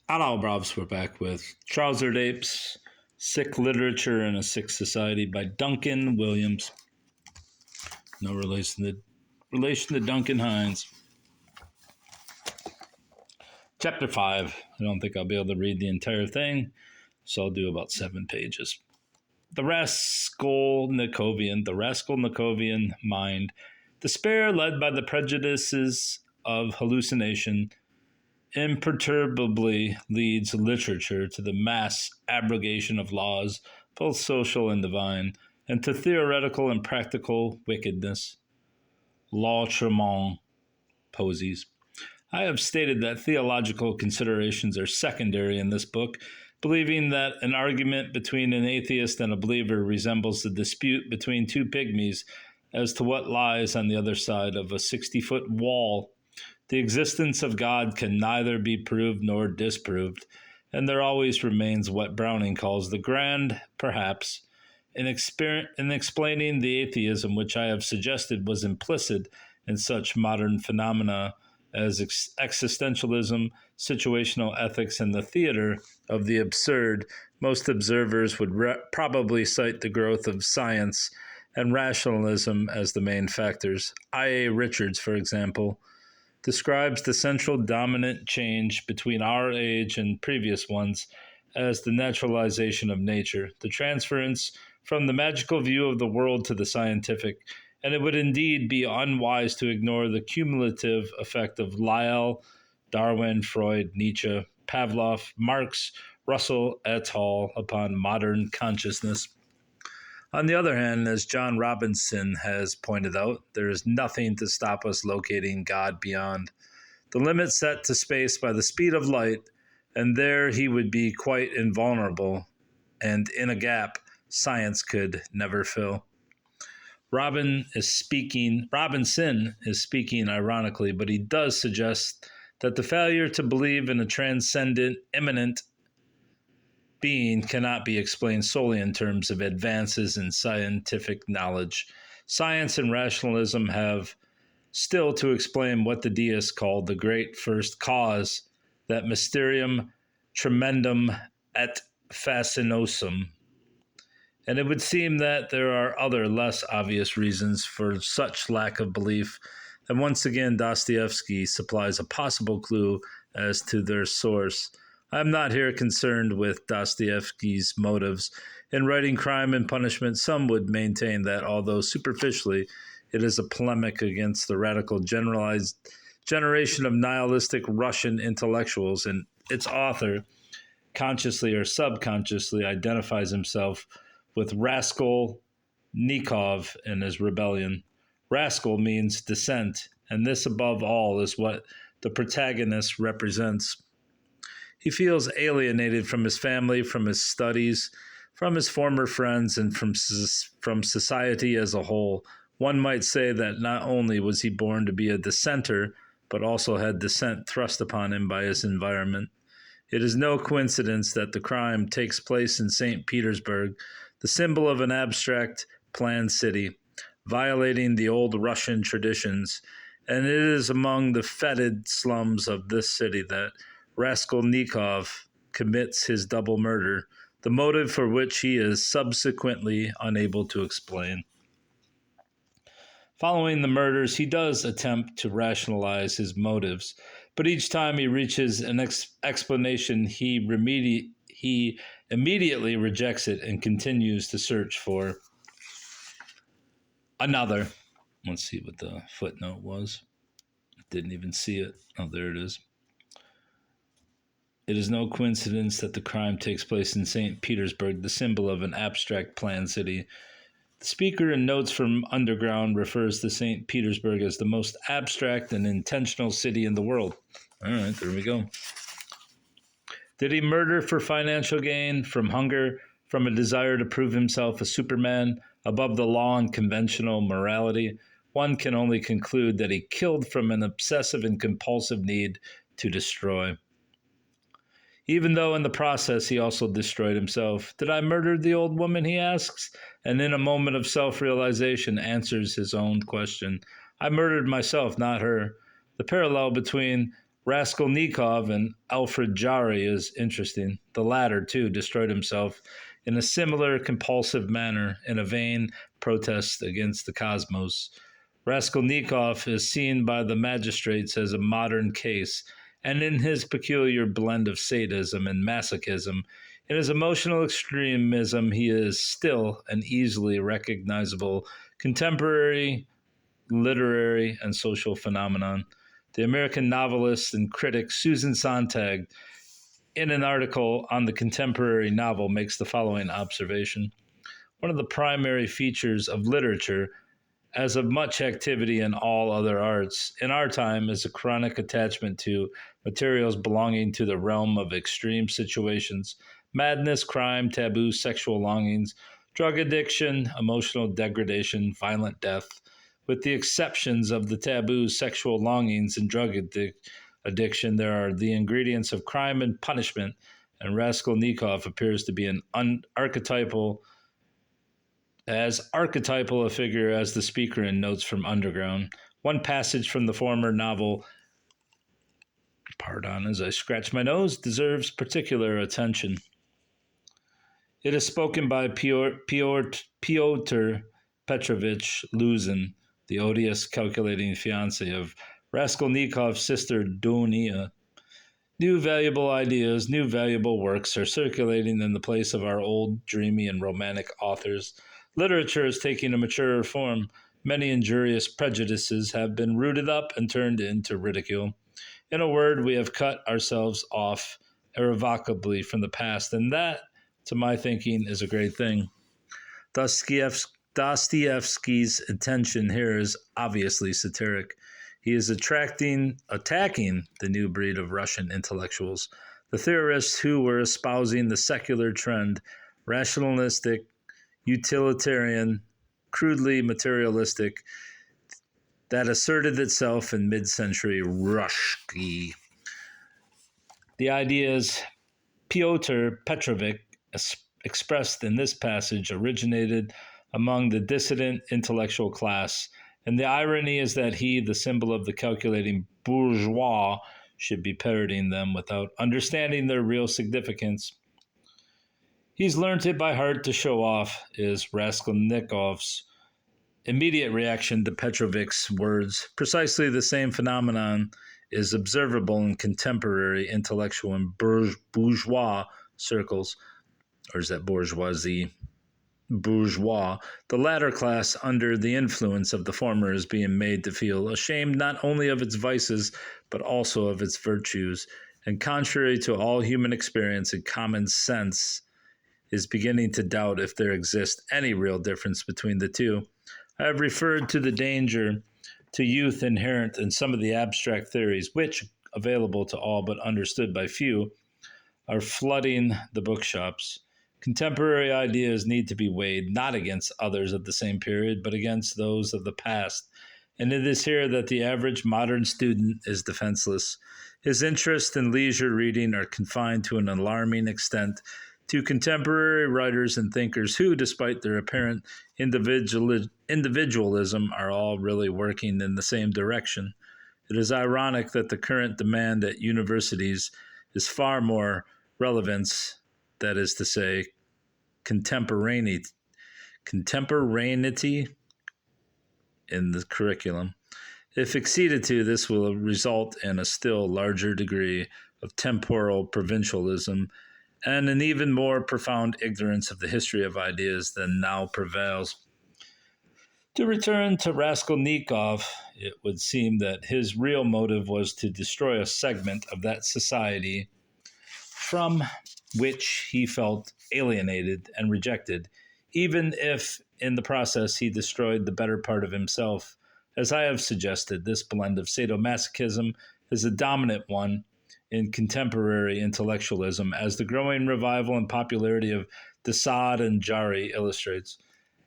Hello, Brovs. We're back with Trousered Apes, Sick Literature in a Sick Society by Duncan Williams. No relation to Duncan Hines. Chapter 5. I don't think I'll be able to read the entire thing, so I'll do about 7 pages. The Raskolnikovian mind, despair led by the prejudices of hallucination, imperturbably leads literature to the mass abrogation of laws, both social and divine, and to theoretical and practical wickedness. L'Autrement posies. I have stated that theological considerations are secondary in this book, believing that an argument between an atheist and a believer resembles the dispute between two pygmies as to what lies on the other side of a 60-foot wall. The existence of God can neither be proved nor disproved, and there always remains what Browning calls the grand perhaps. In explaining the atheism which I have suggested was implicit in such modern phenomena as existentialism, situational ethics, and the theater of the absurd, most observers would probably cite the growth of science and rationalism as the main factors. I.A. Richards, for example, describes the central dominant change between our age and previous ones as the naturalization of nature, the transference from the magical view of the world to the scientific, and it would indeed be unwise to ignore the cumulative effect of Lyell, Darwin, Freud, Nietzsche, Pavlov, Marx, Russell et al. Upon modern consciousness. On the other hand, as John Robinson has pointed out, there is nothing to stop us locating God beyond the limit set to space by the speed of light, and there he would be quite invulnerable, and in a gap science could never fill. Robinson is speaking ironically, but he does suggest that the failure to believe in a transcendent, immanent being cannot be explained solely in terms of advances in scientific knowledge. Science and rationalism have still to explain what the deists called the great first cause, that mysterium tremendum et fascinosum. And it would seem that there are other less obvious reasons for such lack of belief, and once again Dostoevsky supplies a possible clue as to their source. I am not here concerned with Dostoevsky's motives. In writing Crime and Punishment, some would maintain that, although superficially it is a polemic against the radical generation of nihilistic Russian intellectuals, and its author, consciously or subconsciously, identifies himself with Raskolnikov in his rebellion. Rascal means dissent, and this above all is what the protagonist represents. He feels alienated from his family, from his studies, from his former friends, and from society as a whole. One might say that not only was he born to be a dissenter, but also had dissent thrust upon him by his environment. It is no coincidence that the crime takes place in St. Petersburg, the symbol of an abstract planned city, violating the old Russian traditions, and it is among the fetid slums of this city that Raskolnikov commits his double murder, the motive for which he is subsequently unable to explain. Following the murders, he does attempt to rationalize his motives, but each time he reaches an explanation, he immediately rejects it and continues to search for another. Let's see what the footnote was. Didn't even see it. Oh, there it is. It is no coincidence that the crime takes place in St. Petersburg, the symbol of an abstract planned city. The speaker in Notes from Underground refers to St. Petersburg as the most abstract and intentional city in the world. All right, there we go. Did he murder for financial gain, from hunger, from a desire to prove himself a Superman, above the law and conventional morality? One can only conclude that he killed from an obsessive and compulsive need to destroy. Even though in the process he also destroyed himself. Did I murder the old woman, he asks, and in a moment of self-realization answers his own question. I murdered myself, not her. The parallel between Raskolnikov and Alfred Jarry is interesting. The latter, too, destroyed himself in a similar compulsive manner in a vain protest against the cosmos. Raskolnikov is seen by the magistrates as a modern case, and in his peculiar blend of sadism and masochism, in his emotional extremism, he is still an easily recognizable contemporary literary and social phenomenon. The American novelist and critic Susan Sontag, in an article on the contemporary novel, makes the following observation. One of the primary features of literature, as of much activity in all other arts, in our time is a chronic attachment to materials belonging to the realm of extreme situations, madness, crime, taboo, sexual longings, drug addiction, emotional degradation, violent death. With the exceptions of the taboo, sexual longings, and drug addiction, there are the ingredients of crime and punishment, and Raskolnikov appears to be an archetypal a figure as the speaker in Notes from Underground. One passage from the former novel, pardon as I scratch my nose, deserves particular attention. It is spoken by Pyotr Petrovich Luzin, the odious calculating fiancé of Raskolnikov's sister Dunya. New valuable ideas, new valuable works are circulating in the place of our old, dreamy, and romantic authors. Literature is taking a maturer form. Many injurious prejudices have been rooted up and turned into ridicule. In a word, we have cut ourselves off irrevocably from the past, and that, to my thinking, is a great thing. Dostoevsky's intention here is obviously satiric. He is attacking the new breed of Russian intellectuals, the theorists who were espousing the secular trend, rationalistic, utilitarian, crudely materialistic, that asserted itself in mid-century Rushki. The ideas Pyotr Petrovich expressed in this passage originated among the dissident intellectual class, and the irony is that he, the symbol of the calculating bourgeois, should be parroting them without understanding their real significance. He's learned it by heart to show off, is Raskolnikov's immediate reaction to Petrovich's words. Precisely the same phenomenon is observable in contemporary intellectual and bourgeois circles, or is that bourgeoisie? Bourgeois. The latter class, under the influence of the former, is being made to feel ashamed not only of its vices, but also of its virtues, and contrary to all human experience and common sense, is beginning to doubt if there exists any real difference between the two. I have referred to the danger to youth inherent in some of the abstract theories, which, available to all but understood by few, are flooding the bookshops. Contemporary ideas need to be weighed not against others of the same period, but against those of the past. And it is here that the average modern student is defenseless. His interest in leisure reading are confined to an alarming extent to contemporary writers and thinkers who, despite their apparent individualism, are all really working in the same direction. It is ironic that the current demand at universities is far more relevance, that is to say, contemporaneity in the curriculum. If acceded to, this will result in a still larger degree of temporal provincialism and an even more profound ignorance of the history of ideas than now prevails. To return to Raskolnikov, it would seem that his real motive was to destroy a segment of that society from which he felt alienated and rejected, even if in the process he destroyed the better part of himself. As I have suggested, this blend of sadomasochism is a dominant one in contemporary intellectualism, as the growing revival and popularity of de Sade and Jarry illustrates.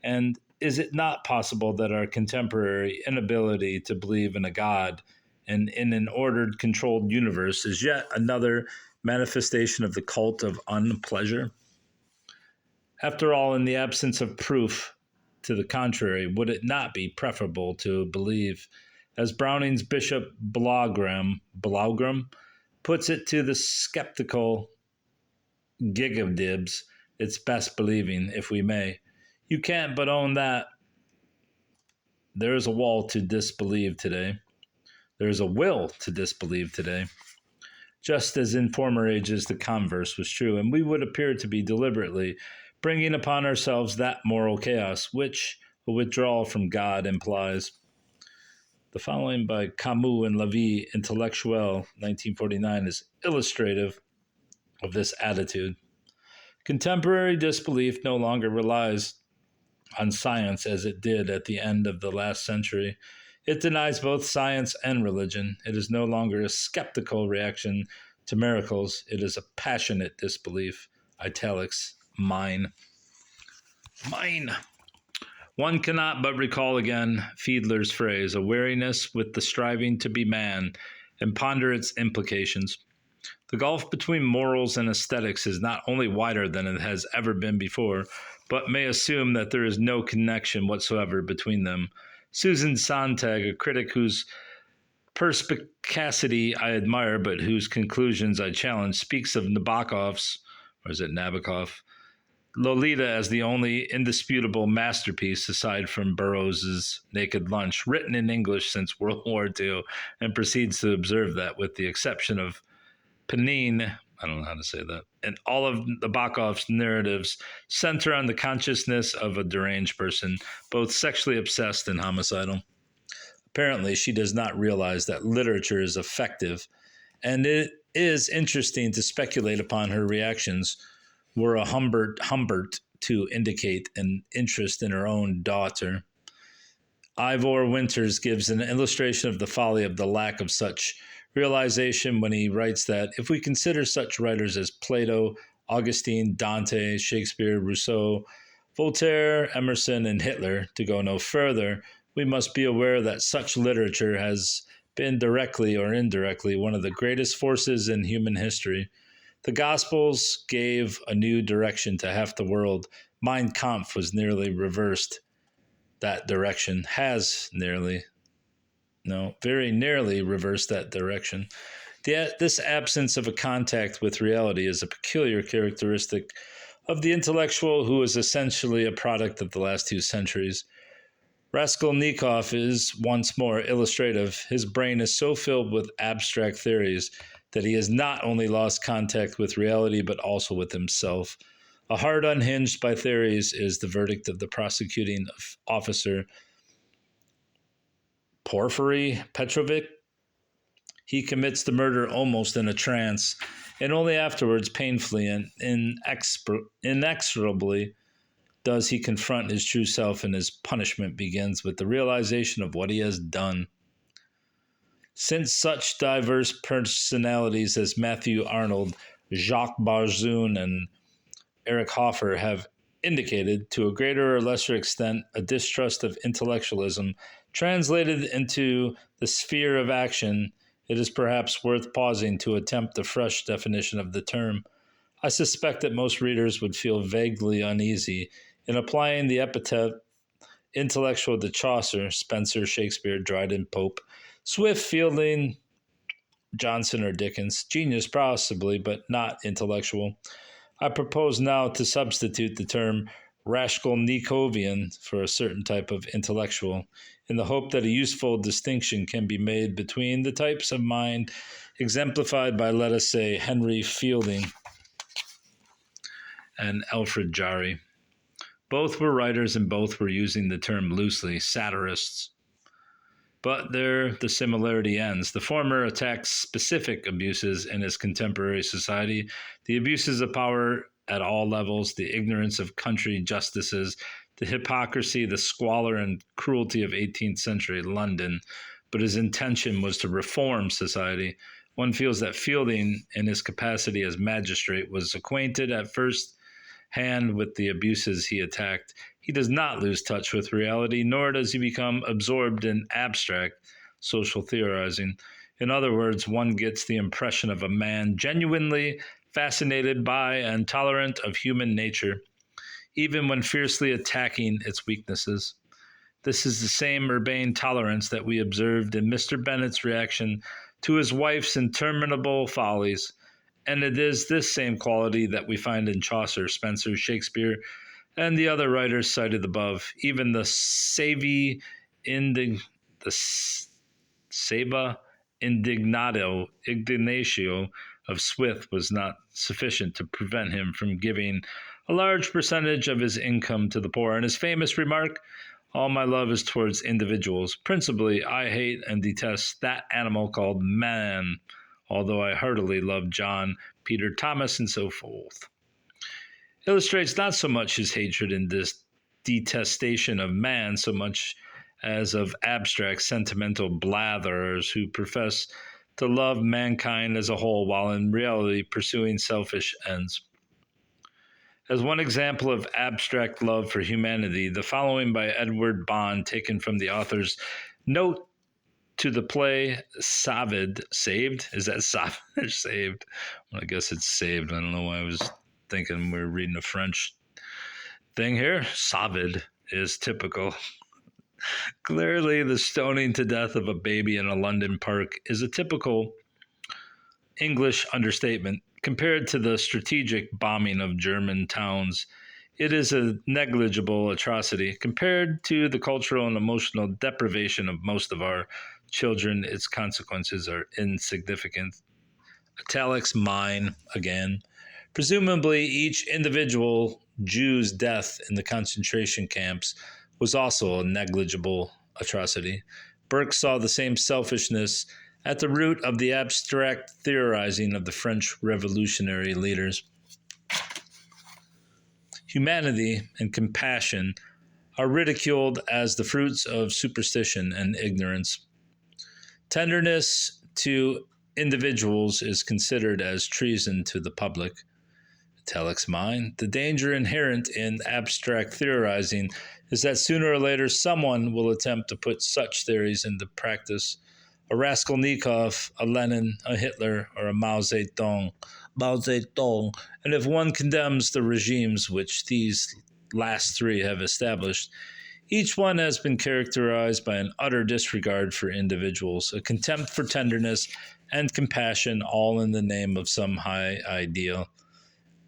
And is it not possible that our contemporary inability to believe in a God and in an ordered, controlled universe is yet another manifestation of the cult of unpleasure? After all, in the absence of proof to the contrary, would it not be preferable to believe, As Browning's Bishop Blougram puts it to the skeptical gig of dibs, it's best believing, if we may. You can't but own that there is a wall to disbelieve today. There is a will to disbelieve today. Just as in former ages the converse was true, and we would appear to be deliberately bringing upon ourselves that moral chaos which a withdrawal from God implies. The following by Camus and La Vie Intellectuelle, 1949, is illustrative of this attitude. Contemporary disbelief no longer relies on science as it did at the end of the last century. It denies both science and religion. It is no longer a skeptical reaction to miracles. It is a passionate disbelief. Italics, mine. Mine. One cannot but recall again Fiedler's phrase, a weariness with the striving to be man, and ponder its implications. The gulf between morals and aesthetics is not only wider than it has ever been before, but may assume that there is no connection whatsoever between them. Susan Sontag, a critic whose perspicacity I admire but whose conclusions I challenge, speaks of Nabokov's, or is it Nabokov, Lolita as the only indisputable masterpiece aside from Burroughs' Naked Lunch, written in English since World War II, and proceeds to observe that with the exception of Panine, I don't know how to say that, and all of Nabokov's narratives center on the consciousness of a deranged person, both sexually obsessed and homicidal. Apparently, she does not realize that literature is effective, and it is interesting to speculate upon her reactions were a Humbert to indicate an interest in her own daughter. Ivor Winters gives an illustration of the folly of the lack of such realization when he writes that if we consider such writers as Plato, Augustine, Dante, Shakespeare, Rousseau, Voltaire, Emerson, and Hitler, to go no further, we must be aware that such literature has been directly or indirectly one of the greatest forces in human history. The Gospels gave a new direction to half the world. Mein Kampf was nearly reversed that direction, very nearly reversed that direction. This absence of a contact with reality is a peculiar characteristic of the intellectual who is essentially a product of the last 2 centuries. Raskolnikov is once more illustrative. His brain is so filled with abstract theories that he has not only lost contact with reality, but also with himself. A heart unhinged by theories is the verdict of the prosecuting officer Porfiry Petrovich. He commits the murder almost in a trance, and only afterwards, painfully and inexorably, does he confront his true self, and his punishment begins with the realization of what he has done. Since such diverse personalities as Matthew Arnold, Jacques Barzun, and Eric Hoffer have indicated, to a greater or lesser extent, a distrust of intellectualism translated into the sphere of action, it is perhaps worth pausing to attempt a fresh definition of the term. I suspect that most readers would feel vaguely uneasy in applying the epithet intellectual to Chaucer, Spencer, Shakespeare, Dryden, Pope, Swift, Fielding, Johnson, or Dickens. Genius, possibly, but not intellectual. I propose now to substitute the term Raskolnikovian for a certain type of intellectual, in the hope that a useful distinction can be made between the types of mind exemplified by, let us say, Henry Fielding and Alfred Jarry. Both were writers and both were using the term loosely, satirists. But there the similarity ends. The former attacks specific abuses in his contemporary society, the abuses of power at all levels, the ignorance of country justices, the hypocrisy, the squalor and cruelty of 18th century London. But his intention was to reform society. One feels that Fielding, in his capacity as magistrate, was acquainted at first hand with the abuses he attacked. He does not lose touch with reality, nor does he become absorbed in abstract social theorizing. In other words, one gets the impression of a man genuinely fascinated by and tolerant of human nature, even when fiercely attacking its weaknesses. This is the same urbane tolerance that we observed in Mr. Bennet's reaction to his wife's interminable follies, and it is this same quality that we find in Chaucer, Spenser, Shakespeare, and the other writers cited above. Even the Sava indignatio of Swift was not sufficient to prevent him from giving a large percentage of his income to the poor. And his famous remark, all my love is towards individuals. Principally, I hate and detest that animal called man, although I heartily love John, Peter, Thomas, and so forth. Illustrates not so much his hatred and detestation of man so much as of abstract sentimental blatherers who profess to love mankind as a whole while in reality pursuing selfish ends. As one example of abstract love for humanity, the following by Edward Bond, taken from the author's note to the play Saved. Is that Saved or Saved? Well, I guess it's Saved. I don't know why I was thinking we were reading a French thing here. Saved is typical. Clearly, the stoning to death of a baby in a London park is a typical English understatement. Compared to the strategic bombing of German towns, it is a negligible atrocity. Compared to the cultural and emotional deprivation of most of our children, its consequences are insignificant. Italics mine again. Presumably, each individual Jew's death in the concentration camps was also a negligible atrocity. Burke saw the same selfishness at the root of the abstract theorizing of the French revolutionary leaders. Humanity and compassion are ridiculed as the fruits of superstition and ignorance. Tenderness to individuals is considered as treason to the public. Italics mine. The danger inherent in abstract theorizing is that sooner or later someone will attempt to put such theories into practice. A Raskolnikov, a Lenin, a Hitler, or a Mao Zedong. And if one condemns the regimes which these last three have established, each one has been characterized by an utter disregard for individuals, a contempt for tenderness and compassion, all in the name of some high ideal.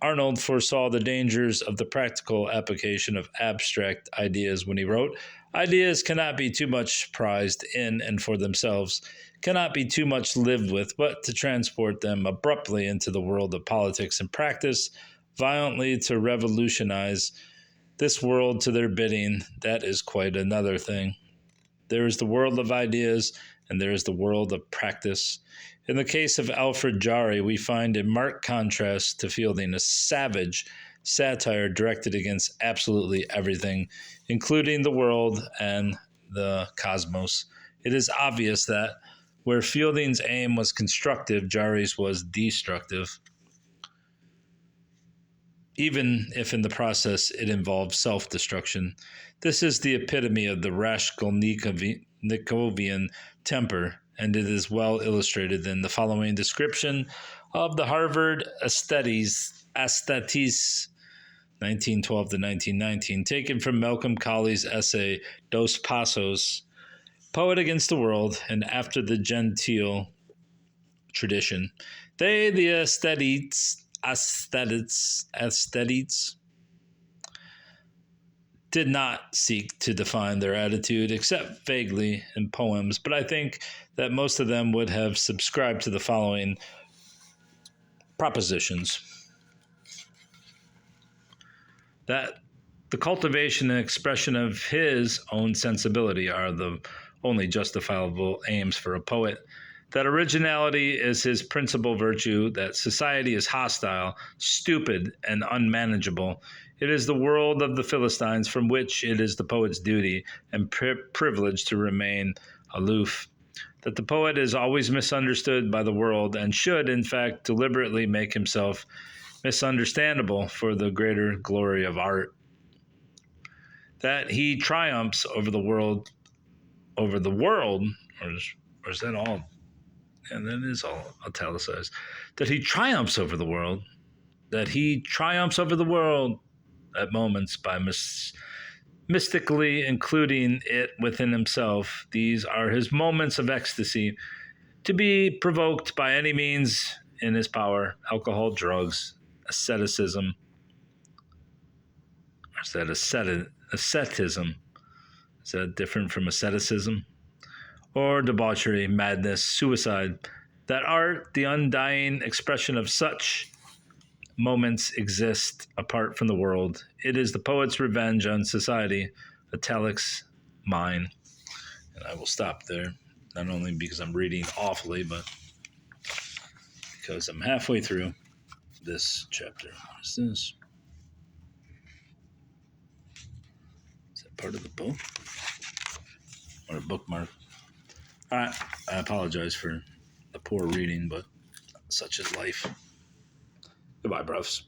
Arnold foresaw the dangers of the practical application of abstract ideas when he wrote, "Ideas cannot be too much prized in and for themselves, cannot be too much lived with, but to transport them abruptly into the world of politics and practice, violently to revolutionize this world to their bidding, that is quite another thing. There is the world of ideas, and there is the world of practice." In the case of Alfred Jarry, we find in marked contrast to Fielding a savage satire directed against absolutely everything, including the world and the cosmos. It is obvious that where Fielding's aim was constructive, Jarry's was destructive, even if in the process it involved self-destruction. This is the epitome of the Raskolnikovian temper, and it is well illustrated in the following description of the Harvard Aesthetes 1912 to 1919, taken from Malcolm Colley's essay Dos Passos, Poet Against the World, and After the Gentile Tradition. They, the aesthetes, did not seek to define their attitude except vaguely in poems, but I think that most of them would have subscribed to the following propositions: that the cultivation and expression of his own sensibility are the only justifiable aims for a poet, that originality is his principal virtue, that society is hostile, stupid, and unmanageable. It is the world of the Philistines from which it is the poet's duty and privilege to remain aloof, that the poet is always misunderstood by the world and should, in fact, deliberately make himself misunderstandable for the greater glory of art, that he triumphs over the world, or is that all? And that is all italicized. That he triumphs over the world, at moments by mystically including it within himself. These are his moments of ecstasy, to be provoked by any means in his power: alcohol, drugs, asceticism. Or is that ascetism? Is that different from asceticism? Or debauchery, madness, suicide. That art, the undying expression of such moments, exist apart from the world. It is the poet's revenge on society. Italics, mine. And I will stop there, not only because I'm reading awfully, but because I'm halfway through this chapter. What is this? Is that part of the book? Or a bookmark? All right, I apologize for the poor reading, but such is life. Goodbye, bros.